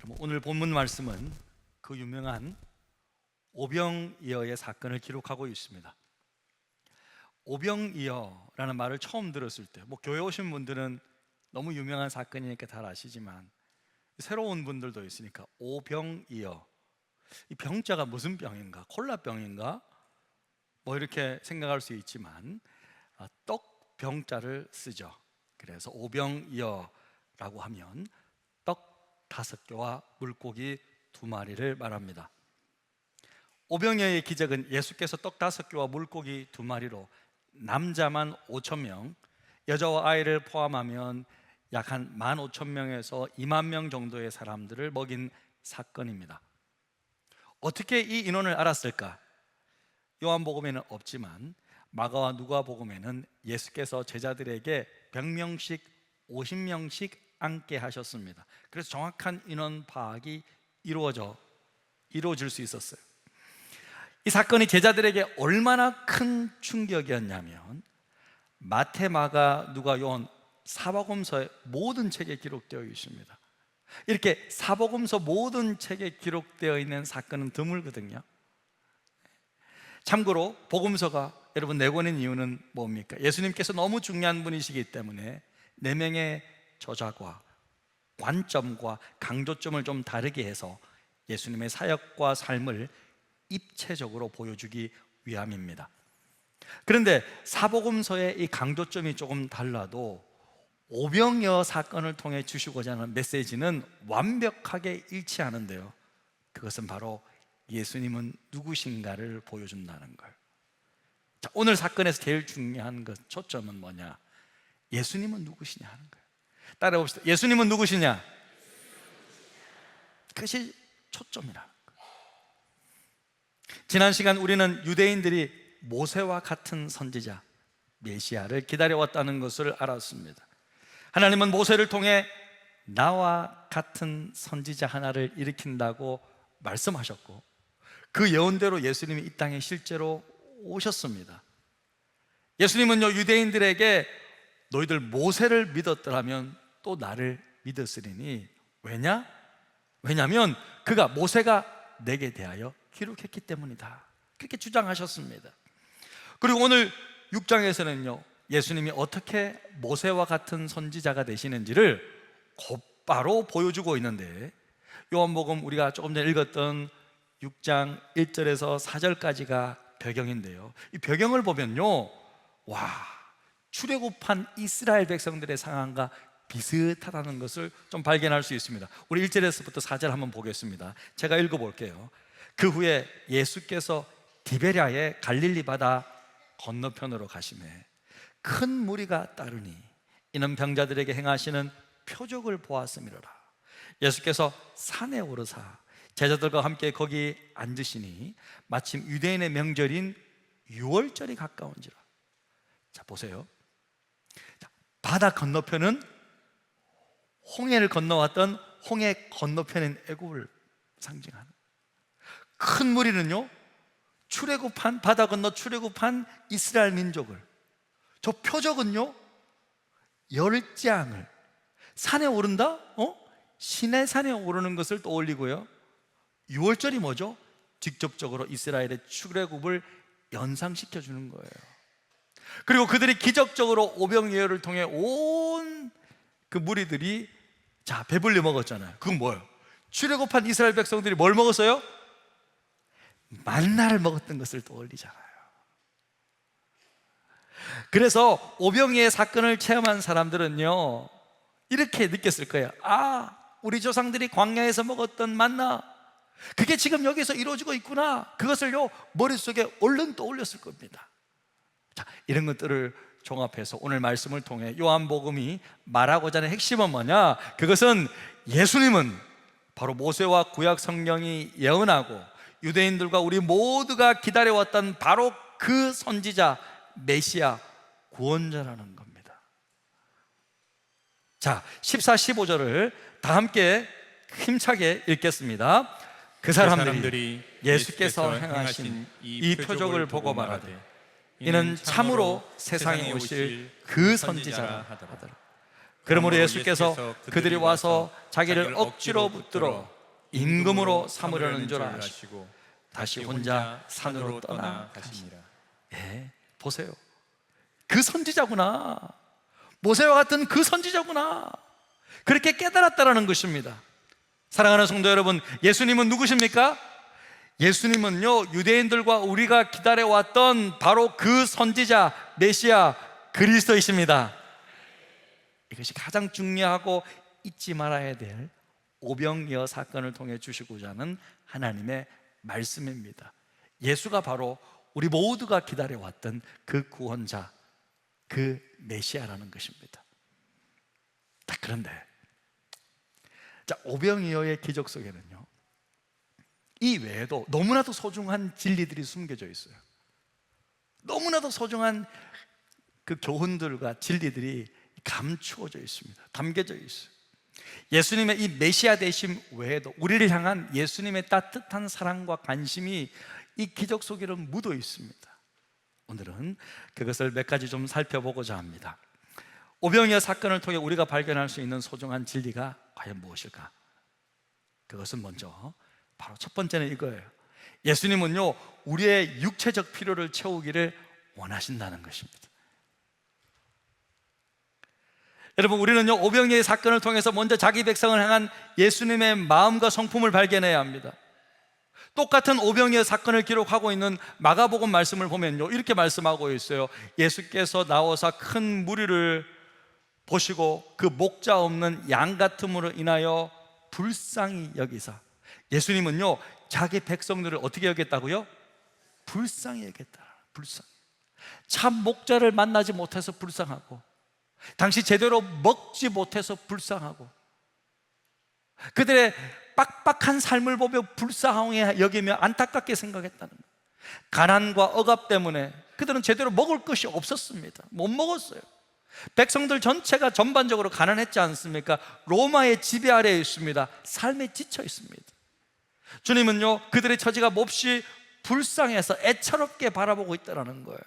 오늘 본문 말씀은 그 유명한 오병이어의 사건을 기록하고 있습니다. 오병이어라는 말을 처음 들었을 때, 교회 오신 분들은 너무 유명한 사건이니까 잘 아시지만 새로운 분들도 있으니까 오병이어, 이 병자가 무슨 병인가? 콜라병인가? 이렇게 생각할 수 있지만 떡병자를 쓰죠. 그래서 오병이어라고 하면 떡 5개와 물고기 2마리를 말합니다. 오병이어의 기적은 예수께서 떡 5개와 물고기 2마리로 남자만 5,000명, 여자와 아이를 포함하면 약 한 15,000명에서 20,000명 정도의 사람들을 먹인 사건입니다. 어떻게 이 인원을 알았을까? 요한복음에는 없지만 마가와 누가복음에는 예수께서 제자들에게 100명씩 50명씩 앉게 하셨습니다. 그래서 정확한 인원 파악이 이루어질 수 있었어요. 이 사건이 제자들에게 얼마나 큰 충격이었냐면 마태, 마가, 누가, 요한 사복음서의 모든 책에 기록되어 있습니다. 이렇게 사복음서 모든 책에 기록되어 있는 사건은 드물거든요. 참고로 복음서가 여러분 4권인 이유는 뭡니까? 예수님께서 너무 중요한 분이시기 때문에 4명의 저자과 관점과 강조점을 좀 다르게 해서 예수님의 사역과 삶을 입체적으로 보여주기 위함입니다. 그런데 사복음서의 이 강조점이 조금 달라도 오병이어 사건을 통해 주시고자 하는 메시지는 완벽하게 일치하는데요, 그것은 바로 예수님은 누구신가를 보여준다는 걸. 자, 오늘 사건에서 제일 중요한 것, 초점은 뭐냐? 예수님은 누구시냐 하는 거예요. 따라해 봅시다. 예수님은 누구시냐? 그것이 초점이라는 거예요. 지난 시간 우리는 유대인들이 모세와 같은 선지자 메시아를 기다려왔다는 것을 알았습니다. 하나님은 모세를 통해 나와 같은 선지자 하나를 일으킨다고 말씀하셨고 그 예언대로 예수님이 이 땅에 실제로 오셨습니다. 예수님은요, 유대인들에게 너희들 모세를 믿었더라면 또 나를 믿었으리니 왜냐하면 그가 모세가 내게 대하여 기록했기 때문이다, 그렇게 주장하셨습니다. 그리고 오늘 6장에서는요 예수님이 어떻게 모세와 같은 선지자가 되시는지를 곧바로 보여주고 있는데, 요한복음 우리가 조금 전에 읽었던 6장 1절에서 4절까지가 배경인데요, 이 배경을 보면요, 출애굽한 이스라엘 백성들의 상황과 비슷하다는 것을 좀 발견할 수 있습니다. 우리 1절에서부터 4절 한번 보겠습니다. 제가 읽어볼게요. 그 후에 예수께서 디베랴의 갈릴리 바다 건너편으로 가시매 큰 무리가 따르니 이는 병자들에게 행하시는 표적을 보았음이로라. 예수께서 산에 오르사 제자들과 함께 거기 앉으시니 마침 유대인의 명절인 유월절이 가까운지라. 자, 보세요. 바다 건너편은 홍해를 건너왔던 홍해 건너편인 애굽을 상징하는, 큰 무리는요 출애굽한, 바다 건너 출애굽한 이스라엘 민족을, 저 표적은요 열장을, 산에 오른다? 시내 산에 오르는 것을 떠올리고요, 6월절이 뭐죠? 직접적으로 이스라엘의 출애굽을 연상시켜 주는 거예요. 그리고 그들이 기적적으로 오병이어를 통해 온 그 무리들이 배불리 먹었잖아요. 그건 뭐예요? 출애굽한 이스라엘 백성들이 뭘 먹었어요? 만나를 먹었던 것을 떠올리잖아요. 그래서 오병이어의 사건을 체험한 사람들은요 이렇게 느꼈을 거예요. 우리 조상들이 광야에서 먹었던 만나, 그게 지금 여기서 이루어지고 있구나. 그것을요 머릿속에 얼른 떠올렸을 겁니다. 자, 이런 것들을 종합해서 오늘 말씀을 통해 요한복음이 말하고자 하는 핵심은 뭐냐? 그것은 예수님은 바로 모세와 구약 성령이 예언하고 유대인들과 우리 모두가 기다려왔던 바로 그 선지자 메시아 구원자라는 겁니다. 자, 14, 15절을 다 함께 힘차게 읽겠습니다. 그 사람들이 예수께서 행하신 이 표적을 보고 말하되 이는 참으로 세상에 오실 그 선지자라 하더라. 그러므로 예수께서 그들이 와서 자기를 억지로 붙들어 임금으로 삼으려는 줄 아시고 다시 혼자 산으로 떠나 가시니라. 예, 보세요. 그 선지자구나. 모세와 같은 그 선지자구나. 그렇게 깨달았다라는 것입니다. 사랑하는 성도 여러분, 예수님은 누구십니까? 예수님은요, 유대인들과 우리가 기다려왔던 바로 그 선지자 메시아 그리스도이십니다. 이것이 가장 중요하고 잊지 말아야 될 오병이어 사건을 통해 주시고자 하는 하나님의 말씀입니다. 예수가 바로 우리 모두가 기다려왔던 그 구원자, 그 메시아라는 것입니다. 자, 그런데 오병이어의 기적 속에는요, 이 외에도 너무나도 소중한 진리들이 숨겨져 있어요. 너무나도 소중한 그 교훈들과 진리들이 감추어져 있습니다. 담겨져 있어요. 예수님의 이 메시아 되심 외에도 우리를 향한 예수님의 따뜻한 사랑과 관심이 이 기적 속에는 묻어 있습니다. 오늘은 그것을 몇 가지 좀 살펴보고자 합니다. 오병이어 사건을 통해 우리가 발견할 수 있는 소중한 진리가 과연 무엇일까? 그것은 먼저 바로 첫 번째는 이거예요. 예수님은요, 우리의 육체적 필요를 채우기를 원하신다는 것입니다. 여러분, 우리는요, 오병이어의 사건을 통해서 먼저 자기 백성을 향한 예수님의 마음과 성품을 발견해야 합니다. 똑같은 오병이어 사건을 기록하고 있는 마가복음 말씀을 보면요, 이렇게 말씀하고 있어요. 예수께서 나오사 큰 무리를 보시고 그 목자 없는 양 같음으로 인하여 불쌍히 여기사. 예수님은요, 자기 백성들을 어떻게 여겼다고요? 불쌍히 여겼다. 불쌍히. 참 목자를 만나지 못해서 불쌍하고, 당시 제대로 먹지 못해서 불쌍하고, 그들의 빡빡한 삶을 보며 불쌍하게 여기며 안타깝게 생각했다는 거예요. 가난과 억압 때문에 그들은 제대로 먹을 것이 없었습니다. 못 먹었어요. 백성들 전체가 전반적으로 가난했지 않습니까? 로마의 지배 아래에 있습니다. 삶에 지쳐 있습니다. 주님은요, 그들의 처지가 몹시 불쌍해서 애처롭게 바라보고 있다는 거예요.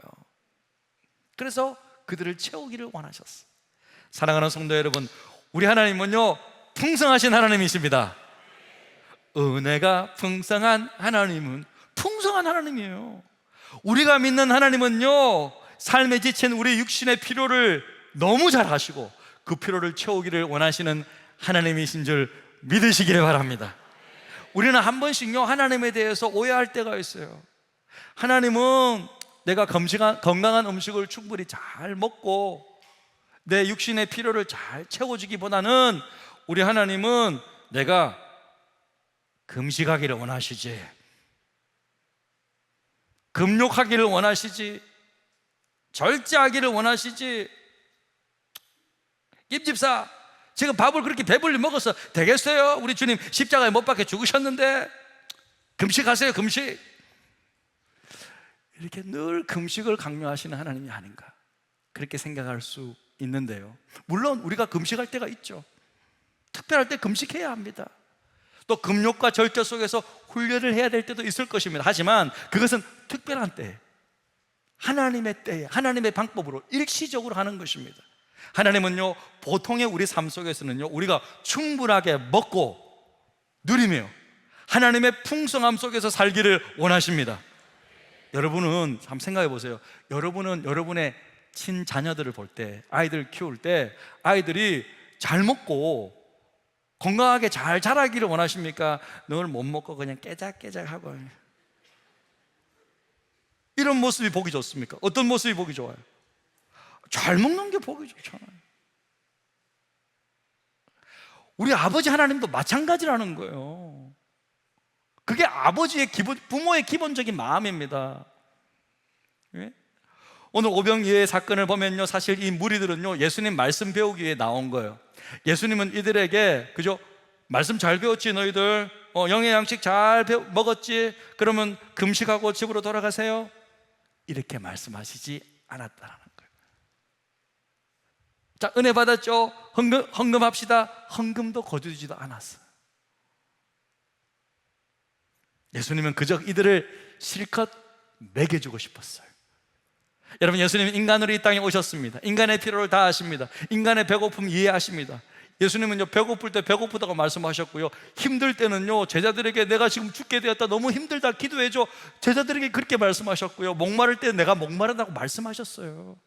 그래서 그들을 채우기를 원하셨어요. 사랑하는 성도 여러분, 우리 하나님은요, 풍성하신 하나님이십니다. 은혜가 풍성한 하나님은 풍성한 하나님이에요. 우리가 믿는 하나님은요, 삶에 지친 우리 육신의 필요를 너무 잘 아시고 그 필요를 채우기를 원하시는 하나님이신 줄 믿으시기를 바랍니다. 우리는 한 번씩요, 하나님에 대해서 오해할 때가 있어요. 하나님은 내가 건강한 음식을 충분히 잘 먹고 내 육신의 필요를 잘 채워주기보다는 우리 하나님은 내가 금식하기를 원하시지, 금욕하기를 원하시지, 절제하기를 원하시지. 김집사, 지금 밥을 그렇게 배불리 먹어서 되겠어요? 우리 주님 십자가에 못 박혀 죽으셨는데 금식하세요, 금식. 이렇게 늘 금식을 강요하시는 하나님이 아닌가, 그렇게 생각할 수 있는데요, 물론 우리가 금식할 때가 있죠. 특별할 때 금식해야 합니다. 또 금욕과 절제 속에서 훈련을 해야 될 때도 있을 것입니다. 하지만 그것은 특별한 때, 하나님의 때에 하나님의 방법으로 일시적으로 하는 것입니다. 하나님은요, 보통의 우리 삶 속에서는요, 우리가 충분하게 먹고 누리며 하나님의 풍성함 속에서 살기를 원하십니다. 여러분은 한번 생각해 보세요. 여러분은 여러분의 친자녀들을 볼 때, 아이들 키울 때 아이들이 잘 먹고 건강하게 잘 자라기를 원하십니까? 늘 못 먹고 그냥 깨작깨작하고 이런 모습이 보기 좋습니까? 어떤 모습이 보기 좋아요? 잘 먹는 게 보기 좋잖아요. 우리 아버지 하나님도 마찬가지라는 거예요. 그게 아버지의 부모의 기본적인 마음입니다. 예? 오늘 오병이어의 사건을 보면요, 사실 이 무리들은요, 예수님 말씀 배우기 위해 나온 거예요. 예수님은 이들에게 그죠? 말씀 잘 배웠지 너희들? 영의 양식 잘 먹었지? 그러면 금식하고 집으로 돌아가세요, 이렇게 말씀하시지 않았다는 거예요. 자, 은혜 받았죠? 헌금합시다. 헌금도 거두지도 않았어요. 예수님은 그저 이들을 실컷 먹여주고 싶었어요. 여러분, 예수님 인간으로 이 땅에 오셨습니다. 인간의 필요를 다 아십니다. 인간의 배고픔 이해하십니다. 예수님은요, 배고플 때 배고프다고 말씀하셨고요, 힘들 때는요, 제자들에게 내가 지금 죽게 되었다, 너무 힘들다, 기도해줘, 제자들에게 그렇게 말씀하셨고요, 목마를 때 내가 목마르다고 말씀하셨어요.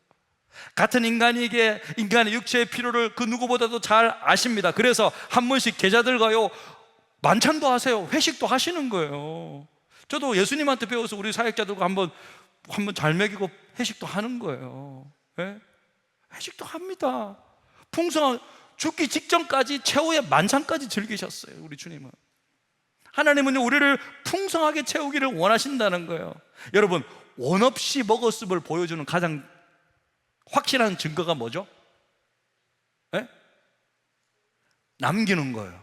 같은 인간에게 인간의 육체의 필요를 그 누구보다도 잘 아십니다. 그래서 한 번씩 제자들과요 만찬도 하세요. 회식도 하시는 거예요. 저도 예수님한테 배워서 우리 사역자들과 한번 잘 먹이고 회식도 하는 거예요. 네? 회식도 합니다. 풍성한, 죽기 직전까지 최후의 만찬까지 즐기셨어요. 우리 주님은. 하나님은요, 우리를 풍성하게 채우기를 원하신다는 거예요. 여러분, 원 없이 먹었음을 보여주는 가장 확실한 증거가 뭐죠? 네? 남기는 거예요.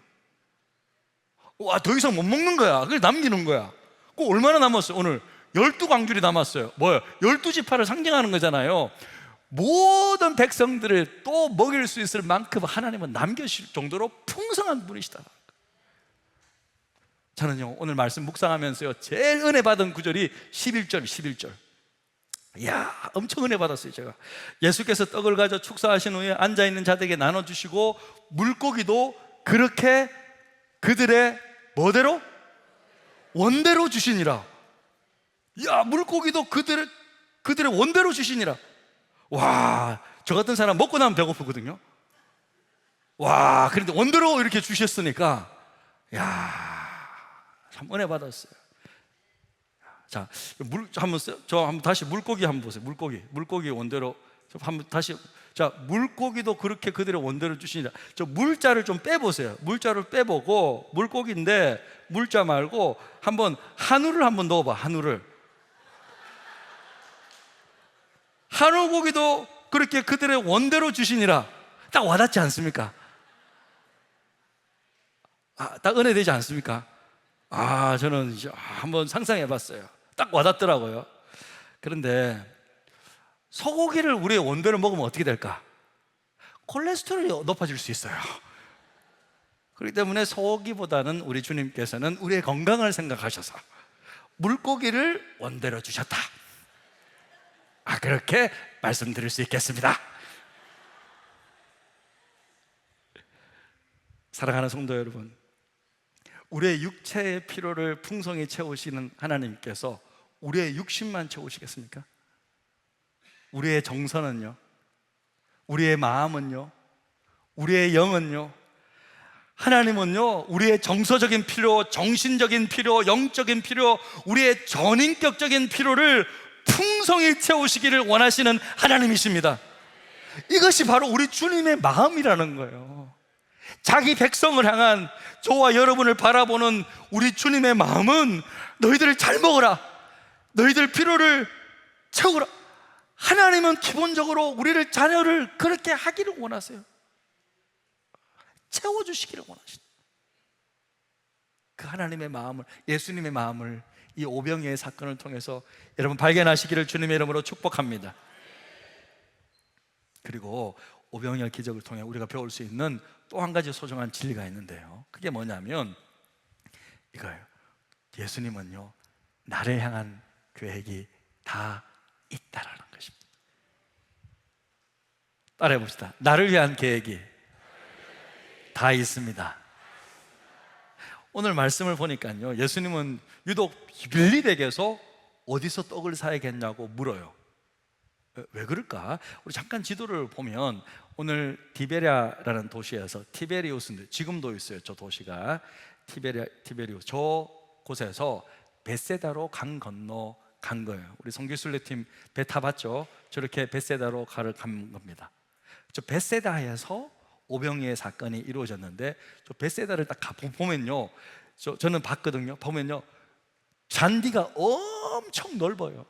와, 더 이상 못 먹는 거야. 그걸 남기는 거야. 그 얼마나 남았어요? 오늘 12광줄이 남았어요. 뭐예요? 12지파를 상징하는 거잖아요. 모든 백성들을 또 먹일 수 있을 만큼 하나님은 남겨주실 정도로 풍성한 분이시다. 저는요, 오늘 말씀 묵상하면서요, 제일 은혜 받은 구절이 11절. 이야, 엄청 은혜 받았어요. 제가 예수께서 떡을 가져 축사하신 후에 앉아있는 자들에게 나눠주시고 물고기도 그렇게 그들의 뭐대로? 원대로 주시니라. 야, 물고기도 그들의 원대로 주시니라. 와, 저 같은 사람 먹고 나면 배고프거든요. 와, 그런데 원대로 이렇게 주셨으니까, 야, 참 은혜 받았어요. 자, 한번 다시 물고기 한번 보세요. 물고기 원대로 한번 다시. 자, 물고기도 그렇게 그들의 원대로 주시니라. 저 물자를 좀 빼보세요. 물자를 빼보고, 물고기인데 물자 말고 한번 한우를 한번 넣어봐. 한우고기도 그렇게 그들의 원대로 주시니라. 딱 와닿지 않습니까? 딱 은혜되지 않습니까? 저는 한번 상상해 봤어요. 딱 와닿더라고요. 그런데 소고기를 우리의 원대로 먹으면 어떻게 될까? 콜레스테롤이 높아질 수 있어요. 그렇기 때문에 소고기보다는 우리 주님께서는 우리의 건강을 생각하셔서 물고기를 원대로 주셨다. 그렇게 말씀드릴 수 있겠습니다. 사랑하는 성도 여러분, 우리의 육체의 필요를 풍성히 채우시는 하나님께서 우리의 육신만 채우시겠습니까? 우리의 정서는요, 우리의 마음은요, 우리의 영은요, 하나님은요, 우리의 정서적인 필요, 정신적인 필요, 영적인 필요, 우리의 전인격적인 필요를 풍성히 채우시기를 원하시는 하나님이십니다. 이것이 바로 우리 주님의 마음이라는 거예요. 자기 백성을 향한, 저와 여러분을 바라보는 우리 주님의 마음은 너희들을 잘 먹어라, 너희들 필요를 채우라. 하나님은 기본적으로 우리를, 자녀를 그렇게 하기를 원하세요. 채워주시기를 원하십니다. 그 하나님의 마음을, 예수님의 마음을 이 오병이어의 사건을 통해서 여러분 발견하시기를 주님의 이름으로 축복합니다. 그리고 오병이어 기적을 통해 우리가 배울 수 있는 또 한 가지 소중한 진리가 있는데요, 그게 뭐냐면 이거예요. 예수님은요, 나를 향한 계획이 다 있다라는 것입니다. 따라해 봅시다. 나를 위한 계획이 다 있습니다. 오늘 말씀을 보니까요, 예수님은 유독 빌립에게서 어디서 떡을 사야겠냐고 물어요. 왜 그럴까? 우리 잠깐 지도를 보면 오늘 티베리아라는 도시에서, 티베리우스인데 지금도 있어요. 저 도시가 티베리우스, 저 곳에서 벳세다로 강 건너 간 거예요. 우리 성기순례팀 배 타봤죠? 저렇게 벳세다로 간 겁니다. 저 벳세다에서 오병이어의 사건이 이루어졌는데, 저 벳세다를 딱 보면요, 저는 봤거든요. 보면요, 잔디가 엄청 넓어요.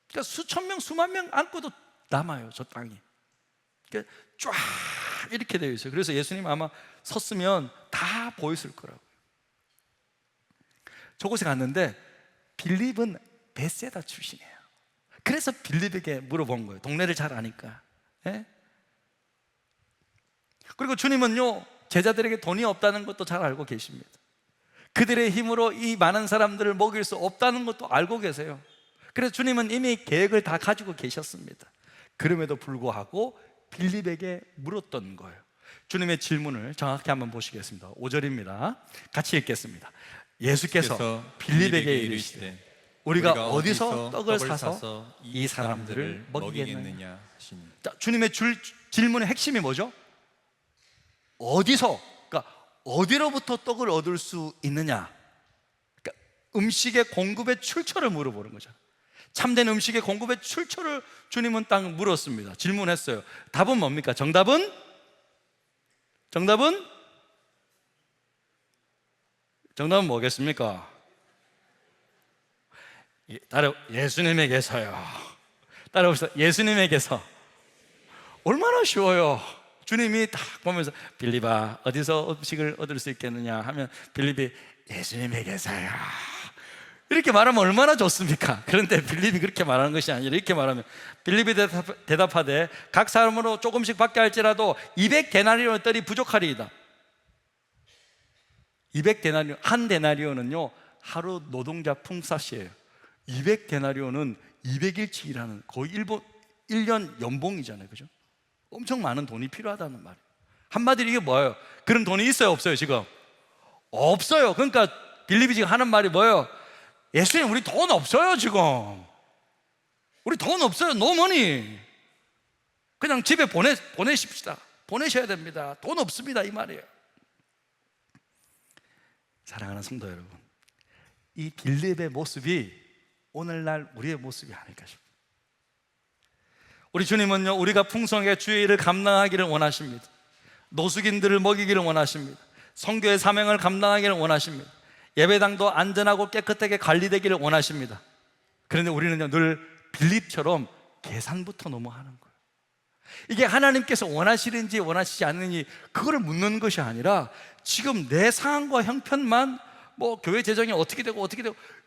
그러니까 수천 명, 수만 명 안고도 남아요, 저 땅이. 그러니까 쫙 이렇게 되어 있어요. 그래서 예수님 아마 섰으면 다 보였을 거라고요. 저곳에 갔는데 빌립은 벳세다 출신이에요. 그래서 빌립에게 물어본 거예요. 동네를 잘 아니까. 예? 그리고 주님은요, 제자들에게 돈이 없다는 것도 잘 알고 계십니다. 그들의 힘으로 이 많은 사람들을 먹일 수 없다는 것도 알고 계세요. 그래서 주님은 이미 계획을 다 가지고 계셨습니다. 그럼에도 불구하고 빌립에게 물었던 거예요. 주님의 질문을 정확히 한번 보시겠습니다. 5절입니다. 같이 읽겠습니다. 예수께서 빌립에게 이르시되 우리가 어디서 떡을 사서 이 사람들을 먹이겠느냐 하시니. 자, 주님의 질문의 핵심이 뭐죠? 어디서, 그러니까 어디로부터 떡을 얻을 수 있느냐? 그러니까 음식의 공급의 출처를 물어보는 거죠. 참된 음식의 공급의 출처를 주님은 딱 물었습니다. 질문했어요. 답은 뭡니까? 정답은 뭐겠습니까? 예수님에게서요. 따라오세요. 예수님에게서. 얼마나 쉬워요. 주님이 딱 보면서 빌립아 어디서 음식을 얻을 수 있겠느냐 하면 빌립이 예수님에게서요 이렇게 말하면 얼마나 좋습니까? 그런데 빌립이 그렇게 말하는 것이 아니라 이렇게 말하면 빌립이 대답하되 각 사람으로 조금씩 받게 할지라도 200데나리온 떨이 부족하리이다. 200데나리온, 한 데나리온은요 하루 노동자 품삯이에요. 200데나리온은 200일치 일하는 거의 1년 연봉이잖아요. 그죠? 엄청 많은 돈이 필요하다는 말이에요. 한마디로 이게 뭐예요? 그런 돈이 있어요 없어요 지금? 없어요. 그러니까 빌립이 지금 하는 말이 뭐예요? 예수님 우리 돈 없어요 지금. 우리 돈 없어요. No money. 그냥 집에 보내십시다. 보내셔야 됩니다. 돈 없습니다 이 말이에요. 사랑하는 성도 여러분, 이 빌립의 모습이 오늘날 우리의 모습이 아닐까 싶어요. 우리 주님은요 우리가 풍성하게 주의 일을 감당하기를 원하십니다. 노숙인들을 먹이기를 원하십니다. 선교의 사명을 감당하기를 원하십니다. 예배당도 안전하고 깨끗하게 관리되기를 원하십니다. 그런데 우리는요 늘 빌립처럼 계산부터 너무 하는 거예요. 이게 하나님께서 원하시는지 원하시지 않는지 그거를 묻는 것이 아니라 지금 내 상황과 형편만 뭐 교회 재정이 어떻게 되고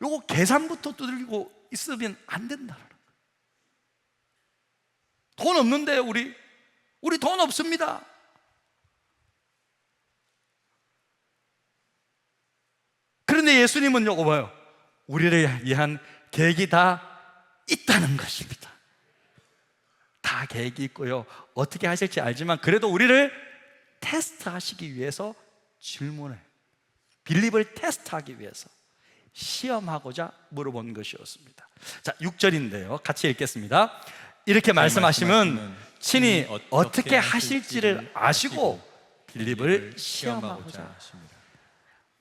요거 계산부터 두들기고 있으면 안 된다는 거예요. 돈 없는데 우리 돈 없습니다. 그런데 예수님은요 뭐예요? 우리를 위한 계획이 다 있다는 것입니다. 다 계획이 있고요 어떻게 하실지 알지만 그래도 우리를 테스트하시기 위해서 질문해. 빌립을 테스트하기 위해서 시험하고자 물어본 것이었습니다. 자 6절인데요 같이 읽겠습니다. 이렇게 말씀하시면 친히 어떻게 하실지를 아시고 빌립을 시험하고자 하십니다.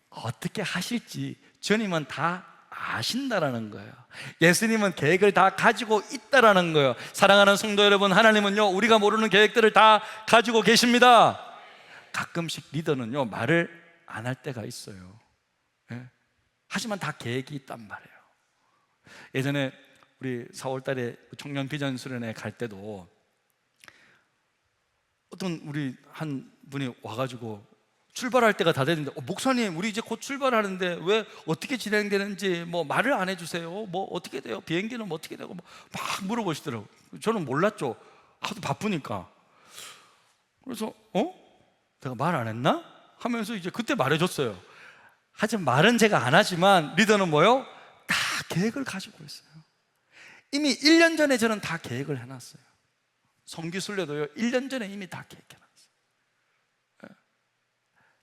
어떻게 하실지 주님은 다 아신다라는 거예요. 예수님은 계획을 다 가지고 있다라는 거예요. 사랑하는 성도 여러분, 하나님은요 우리가 모르는 계획들을 다 가지고 계십니다. 가끔씩 리더는요 말을 안 할 때가 있어요. 예? 하지만 다 계획이 있단 말이에요. 예전에 우리 4월달에 청년 비전 수련회 갈 때도 어떤 우리 한 분이 와가지고 출발할 때가 다 됐는데 목사님 우리 이제 곧 출발하는데 왜 어떻게 진행되는지 뭐 말을 안 해주세요. 뭐 어떻게 돼요? 비행기는 뭐 어떻게 되고 막 물어보시더라고요. 저는 몰랐죠. 하도 바쁘니까. 그래서 내가 말 안 했나? 하면서 이제 그때 말해줬어요. 하지만 말은 제가 안 하지만 리더는 뭐요? 다 계획을 가지고 있어요. 이미 1년 전에 저는 다 계획을 해놨어요. 성기순례도요 1년 전에 이미 다 계획해놨어요.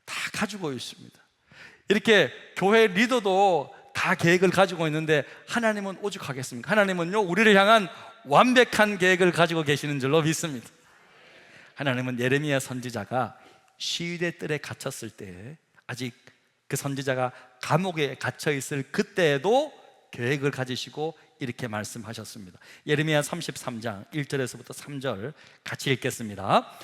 다 가지고 있습니다. 이렇게 교회 리더도 다 계획을 가지고 있는데 하나님은 오죽하겠습니까? 하나님은요 우리를 향한 완벽한 계획을 가지고 계시는 줄로 믿습니다. 하나님은 예레미야 선지자가 시위대 뜰에 갇혔을 때 아직 그 선지자가 감옥에 갇혀 있을 그때에도 계획을 가지시고 이렇게 말씀하셨습니다. 예레미야 33장 1절에서부터 3절 같이 읽겠습니다.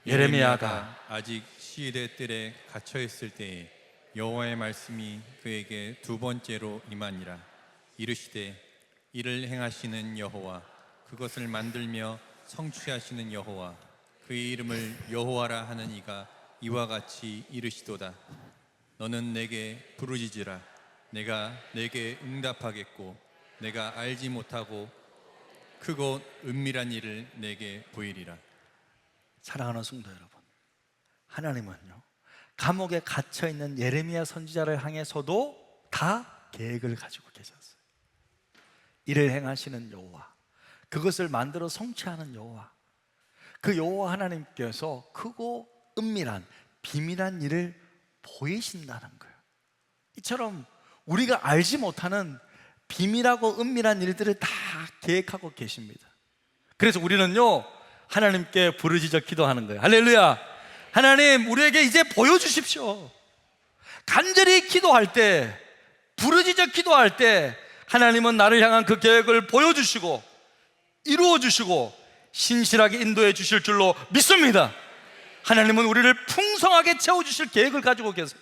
예레미야가 아직 시위대 뜰에 갇혀 있을 때에 여호와의 말씀이 그에게 두 번째로 임하니라. 이르시되 이를 행하시는 여호와 그것을 만들며 성취하시는 여호와 그의 이름을 여호와라 하는 이가 이와 같이 이르시도다. 너는 내게 부르짖으라. 내가 내게 응답하겠고 내가 알지 못하고 크고 은밀한 일을 내게 보이리라. 사랑하는 성도 여러분, 하나님은요 감옥에 갇혀있는 예레미야 선지자를 향해서도 다 계획을 가지고 계셨어요. 일을 행하시는 여호와, 그것을 만들어 성취하는 여호와, 그 여호와 하나님께서 크고 은밀한 비밀한 일을 보이신다는 거예요. 이처럼 우리가 알지 못하는 비밀하고 은밀한 일들을 다 계획하고 계십니다. 그래서 우리는요, 하나님께 부르짖어 기도하는 거예요. 할렐루야. 하나님, 우리에게 이제 보여주십시오. 간절히 기도할 때, 부르짖어 기도할 때 하나님은 나를 향한 그 계획을 보여주시고 이루어 주시고 신실하게 인도해 주실 줄로 믿습니다. 하나님은 우리를 풍성하게 채워주실 계획을 가지고 계세요.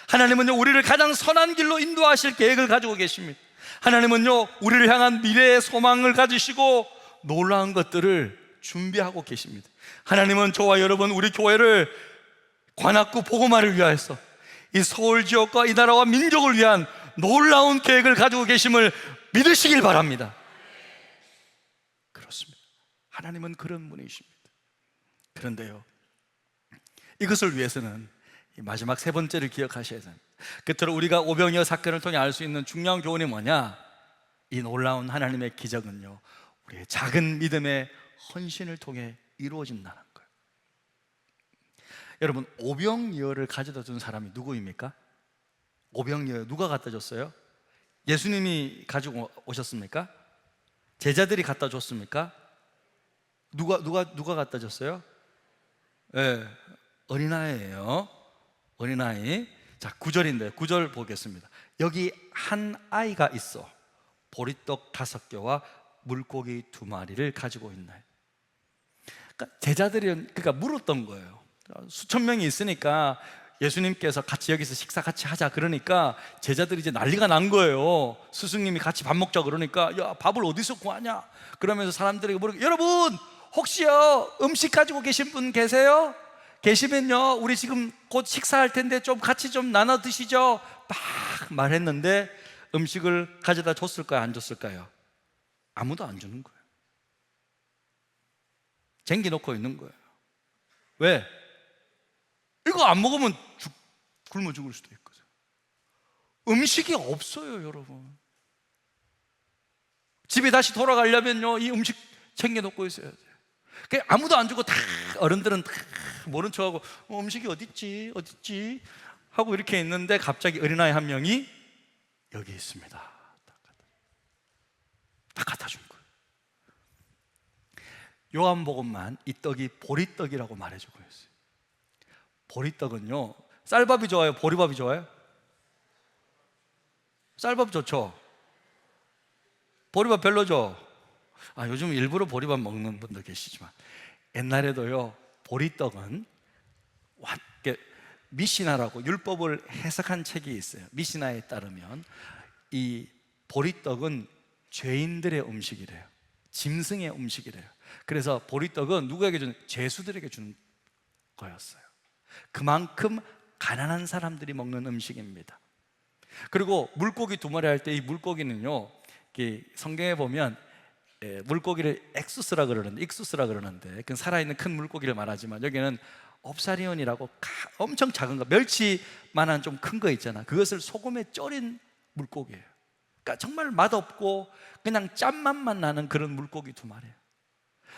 하나님은요, 우리를 가장 선한 길로 인도하실 계획을 가지고 계십니다. 하나님은요, 우리를 향한 미래의 소망을 가지시고 놀라운 것들을 준비하고 계십니다. 하나님은 저와 여러분, 우리 교회를 관악구 복음화를 위하여서 이 서울 지역과 이 나라와 민족을 위한 놀라운 계획을 가지고 계심을 믿으시길 바랍니다. 그렇습니다. 하나님은 그런 분이십니다. 그런데요, 이것을 위해서는 마지막 세 번째를 기억하셔야 됩니다. 끝으로 우리가 오병이어 사건을 통해 알 수 있는 중요한 교훈이 뭐냐? 이 놀라운 하나님의 기적은요, 우리의 작은 믿음의 헌신을 통해 이루어진다는 거예요. 여러분, 오병이어를 가져다 준 사람이 누구입니까? 오병이어 누가 갖다 줬어요? 예수님이 가지고 오셨습니까? 제자들이 갖다 줬습니까? 누가 갖다 줬어요? 네, 어린아이예요. 어린아이. 자, 9절인데 9절 보겠습니다. 여기 한 아이가 있어 보리떡 5개와 물고기 2마리를 가지고 있나요? 그러니까 제자들이 물었던 거예요. 수천 명이 있으니까 예수님께서 같이 여기서 식사 같이 하자 그러니까 제자들이 이제 난리가 난 거예요. 스승님이 같이 밥 먹자 그러니까, 야, 밥을 어디서 구하냐? 그러면서 사람들에게 물어보고, 여러분 혹시요 음식 가지고 계신 분 계세요? 계시면요, 우리 지금 곧 식사할 텐데 좀 같이 좀 나눠 드시죠. 막 말했는데 음식을 가져다 줬을까요? 안 줬을까요? 아무도 안 주는 거예요. 쟁겨놓고 있는 거예요. 왜? 이거 안 먹으면 굶어 죽을 수도 있거든요. 음식이 없어요, 여러분. 집에 다시 돌아가려면요, 이 음식 챙겨놓고 있어야 돼요. 아무도 안 주고 다 어른들은 다 모른 척하고 음식이 어딨지 하고 이렇게 있는데 갑자기 어린아이 한 명이 여기 있습니다. 다 갖다 준 거예요. 요한복음만 이 떡이 보리떡이라고 말해주고 있어요. 보리떡은요, 쌀밥이 좋아요? 보리밥이 좋아요? 쌀밥 좋죠? 보리밥 별로죠? 요즘 일부러 보리밥 먹는 분도 계시지만 옛날에도요, 보리떡은 미시나라고 율법을 해석한 책이 있어요. 미시나에 따르면 이 보리떡은 죄인들의 음식이래요. 짐승의 음식이래요. 그래서 보리떡은 누구에게 주는? 죄수들에게 주는 거였어요. 그만큼 가난한 사람들이 먹는 음식입니다. 그리고 물고기 2마리 할 때 이 물고기는요, 성경에 보면 물고기를 엑수스라 그러는데, 익수스라 그러는데 그 살아있는 큰 물고기를 말하지만 여기는 옵사리온이라고 엄청 작은 거, 멸치만한 좀 큰 거 있잖아. 그것을 소금에 절인 물고기예요. 그러니까 정말 맛없고 그냥 짠맛만 나는 그런 물고기 2마리예요.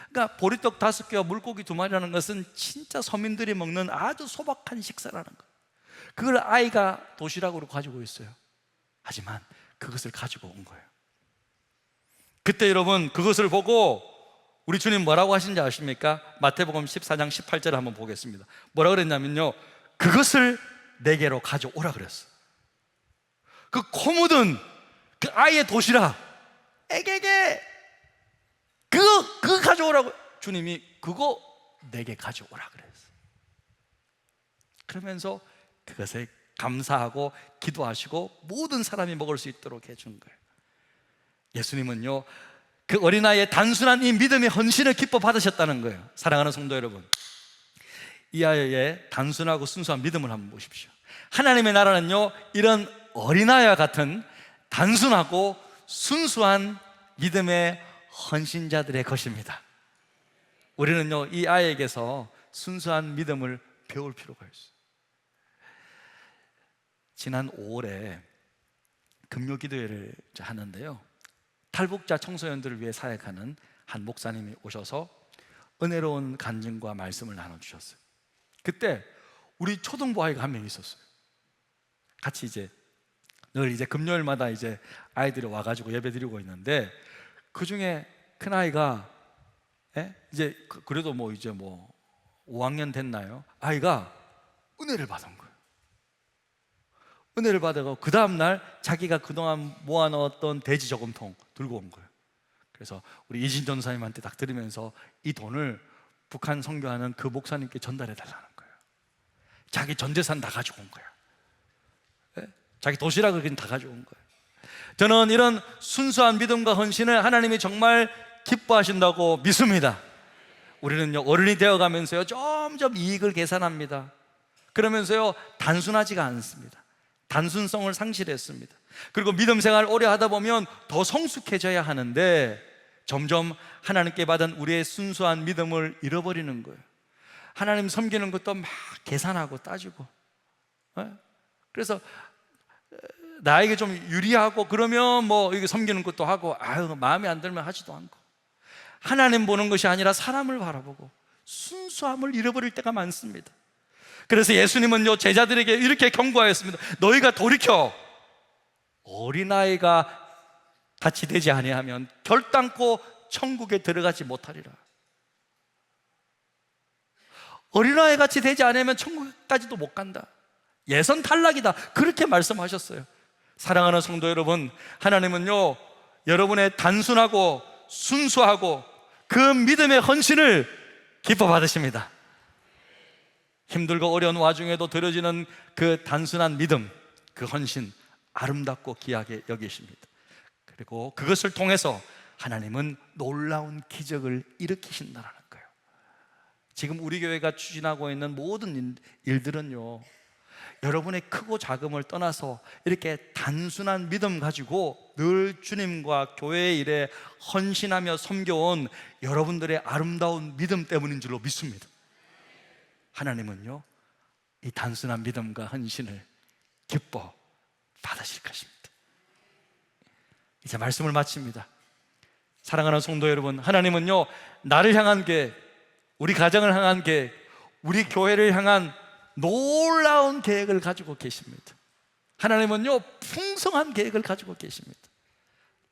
그러니까 보리떡 5개와 물고기 2마리라는 것은 진짜 서민들이 먹는 아주 소박한 식사라는 거예요. 그걸 아이가 도시락으로 가지고 있어요. 하지만 그것을 가지고 온 거예요. 그때 여러분, 그것을 보고 우리 주님 뭐라고 하신지 아십니까? 마태복음 14장 18절을 한번 보겠습니다. 뭐라 그랬냐면요, 그것을 내게로 가져오라 그랬어. 그 코 묻은 그 아이의 도시락, 에게게 그거 가져오라고 주님이 그거 내게 가져오라 그랬어. 그러면서 그것에 감사하고 기도하시고 모든 사람이 먹을 수 있도록 해준 거예요. 예수님은요, 그 어린아이의 단순한 이 믿음의 헌신을 기뻐 받으셨다는 거예요. 사랑하는 성도 여러분, 이 아이의 단순하고 순수한 믿음을 한번 보십시오. 하나님의 나라는요, 이런 어린아이와 같은 단순하고 순수한 믿음의 헌신자들의 것입니다. 우리는요, 이 아이에게서 순수한 믿음을 배울 필요가 있어요. 지난 5월에 금요기도회를 하는데요, 탈북자 청소년들을 위해 사역하는 한 목사님이 오셔서 은혜로운 간증과 말씀을 나눠주셨어요. 그때 우리 초등부 아이가 한 명 있었어요. 같이 늘 금요일마다 아이들이 와가지고 예배 드리고 있는데, 그 중에 큰 아이가 그래도 5학년 됐나요? 아이가 은혜를 받은 거예요. 은혜를 받아서 그 다음날 자기가 그동안 모아놓았던 돼지 저금통 들고 온 거예요. 그래서 우리 이진 전사님한테 딱 들으면서 이 돈을 북한 선교하는 그 목사님께 전달해 달라는 거예요. 자기 전 재산 다 가지고 온 거야. 자기 도시락을 그냥 다 가지고 온 거예요. 저는 이런 순수한 믿음과 헌신을 하나님이 정말 기뻐하신다고 믿습니다. 우리는요, 어른이 되어가면서요, 점점 이익을 계산합니다. 그러면서요, 단순하지가 않습니다. 단순성을 상실했습니다. 그리고 믿음 생활을 오래 하다 보면 더 성숙해져야 하는데 점점 하나님께 받은 우리의 순수한 믿음을 잃어버리는 거예요. 하나님 섬기는 것도 막 계산하고 따지고, 그래서 나에게 좀 유리하고 그러면 이게 섬기는 것도 하고, 마음에 안 들면 하지도 않고, 하나님 보는 것이 아니라 사람을 바라보고 순수함을 잃어버릴 때가 많습니다. 그래서 예수님은요, 제자들에게 이렇게 경고하였습니다. 너희가 돌이켜 어린아이가 같이 되지 아니하면 결단코 천국에 들어가지 못하리라. 어린아이 같이 되지 않으면 천국까지도 못 간다. 예선 탈락이다. 그렇게 말씀하셨어요. 사랑하는 성도 여러분, 하나님은요, 여러분의 단순하고 순수하고 그 믿음의 헌신을 기뻐 받으십니다. 힘들고 어려운 와중에도 드려지는 그 단순한 믿음, 그 헌신, 아름답고 귀하게 여기십니다. 그리고 그것을 통해서 하나님은 놀라운 기적을 일으키신다는 거예요. 지금 우리 교회가 추진하고 있는 모든 일들은요, 여러분의 크고 작음을 떠나서 이렇게 단순한 믿음 가지고 늘 주님과 교회의 일에 헌신하며 섬겨온 여러분들의 아름다운 믿음 때문인 줄로 믿습니다. 하나님은요, 이 단순한 믿음과 헌신을 기뻐 받으실 것입니다. 이제 말씀을 마칩니다. 사랑하는 성도 여러분, 하나님은요, 나를 향한 계획, 우리 가정을 향한 계획, 우리 교회를 향한 놀라운 계획을 가지고 계십니다. 하나님은요, 풍성한 계획을 가지고 계십니다.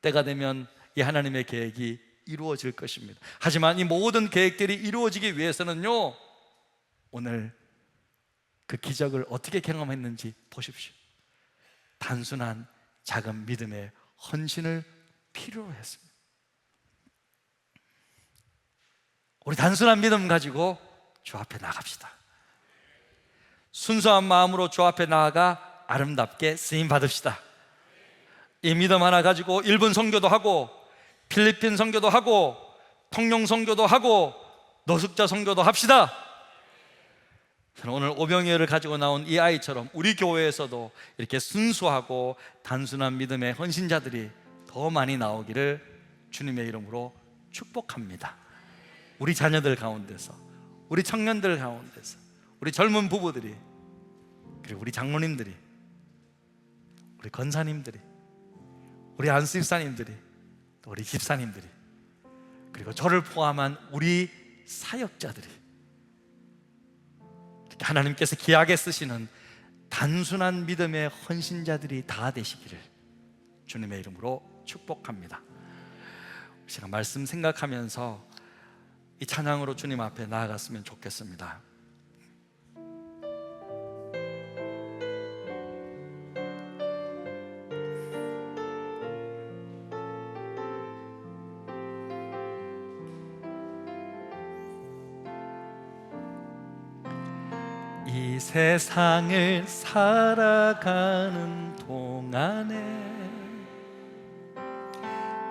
때가 되면 이 하나님의 계획이 이루어질 것입니다. 하지만 이 모든 계획들이 이루어지기 위해서는요, 오늘 그 기적을 어떻게 경험했는지 보십시오. 단순한 작은 믿음의 헌신을 필요로 했습니다. 우리 단순한 믿음 가지고 주 앞에 나갑시다. 순수한 마음으로 주 앞에 나아가 아름답게 쓰임 받읍시다. 이 믿음 하나 가지고 일본 선교도 하고, 필리핀 선교도 하고, 통영 선교도 하고, 노숙자 선교도 합시다. 저는 오늘 오병이어를 가지고 나온 이 아이처럼 우리 교회에서도 이렇게 순수하고 단순한 믿음의 헌신자들이 더 많이 나오기를 주님의 이름으로 축복합니다. 우리 자녀들 가운데서, 우리 청년들 가운데서, 우리 젊은 부부들이, 그리고 우리 장로님들이, 우리 권사님들이, 우리 안수집사님들이, 또 우리 집사님들이, 그리고 저를 포함한 우리 사역자들이 하나님께서 귀하게 쓰시는 단순한 믿음의 헌신자들이 다 되시기를 주님의 이름으로 축복합니다. 제가 말씀 생각하면서 이 찬양으로 주님 앞에 나아갔으면 좋겠습니다. 이 세상을 살아가는 동안에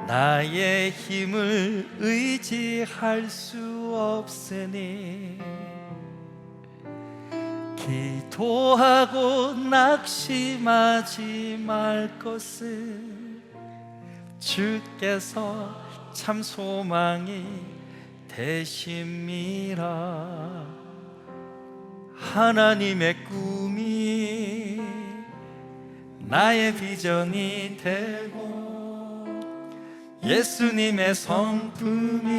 나의 힘을 의지할 수 없으니 기도하고 낙심하지 말 것을 주께서 참 소망이 되심이라. 하나님의 꿈이 나의 비전이 되고 예수님의 성품이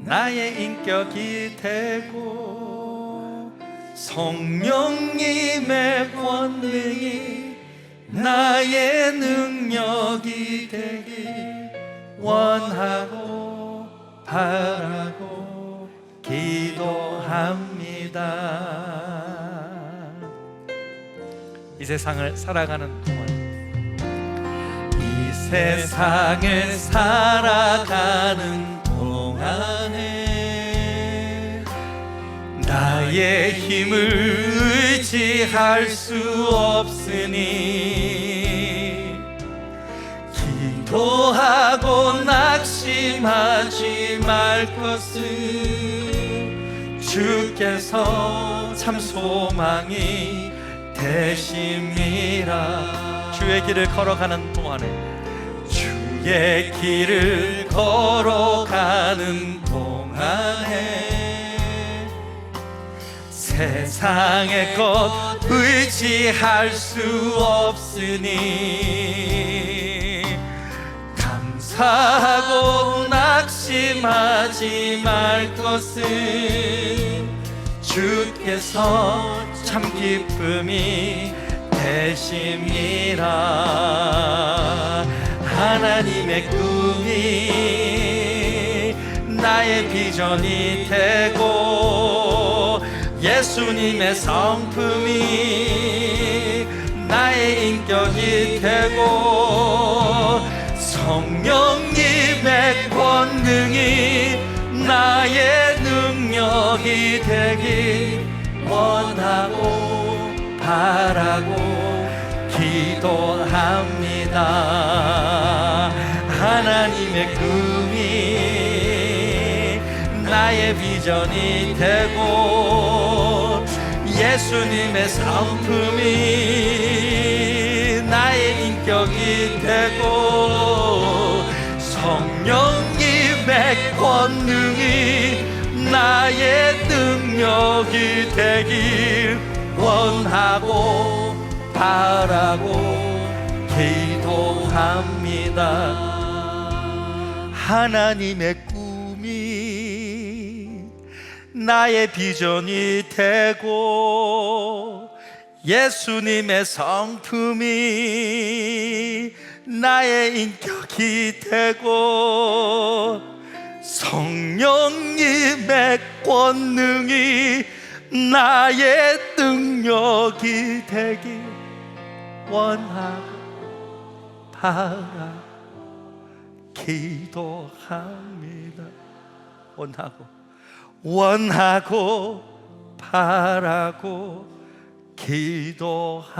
나의 인격이 되고 성령님의 권능이 나의 능력이 되길 원하고 바라고 기도합니다. 이 세상을 살아가는 동안, 이 세상을 살아가는 동안에 나의 힘을 의지할 수 없으니 기도하고 낙심하지 말 것을 주께서 참 소망이 되심이라. 주의 길을 걸어가는 동안에, 주의 길을 걸어가는 동안에 세상의 것 의지할 수 없으니 감사하고 낙심하지 말 것을 주께서 참 기쁨이 되심이라. 하나님의 꿈이 나의 비전이 되고 예수님의 성품이 나의 인격이 되고 성령님의 권능이 나의 능력이 되길 원하고 바라고 기도합니다. 하나님의 꿈이 나의 비전이 되고 예수님의 성품이 나의 인격이 되고 성령님의 권능이 나의 능력이 되길 원하고 바라고 기도합니다. 하나님의 꿈이 나의 비전이 되고 예수님의 성품이 나의 인격이 되고 성령님의 권능이 나의 능력이 되길 원하고 바라 기도합니다. 원하고 바라고 기도합니다.